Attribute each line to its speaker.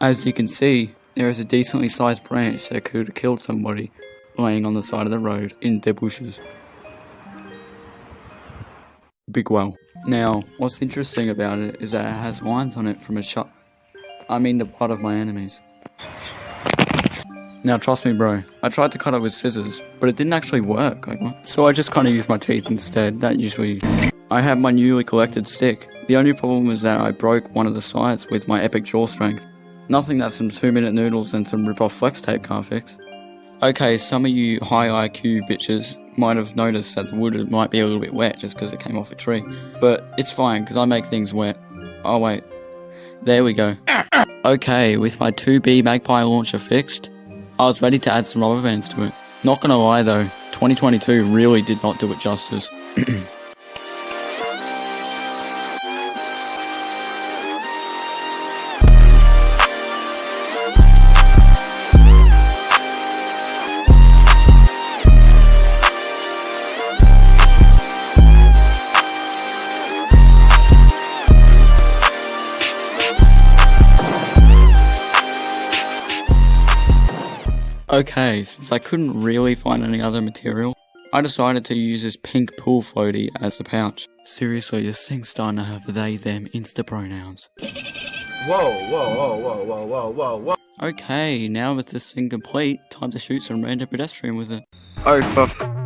Speaker 1: As you can see, there is a decently sized branch that could have killed somebody laying on the side of the road in the bushes. Big well. Now, what's interesting about it is that it has lines on it from the blood of my enemies. Now trust me bro, I tried to cut it with scissors, but it didn't actually work, so I just kinda used my teeth instead. I had my newly collected stick. The only problem was that I broke one of the sides with my epic jaw strength. Nothing that some 2-minute noodles and some rip-off flex tape can't fix. Okay, some of you high IQ bitches might have noticed that the wood might be a little bit wet just because it came off a tree. But it's fine, because I make things wet. Oh wait, there we go. Okay, with my 2B magpie launcher fixed, I was ready to add some rubber bands to it. Not gonna lie though, 2022 really did not do it justice. Okay, since I couldn't really find any other material, I decided to use this pink pool floaty as the pouch. Seriously, this thing's starting to have they, them, insta pronouns.
Speaker 2: Whoa.
Speaker 1: Okay, now with this thing complete, time to shoot some random pedestrian with it.
Speaker 2: Oh fuck.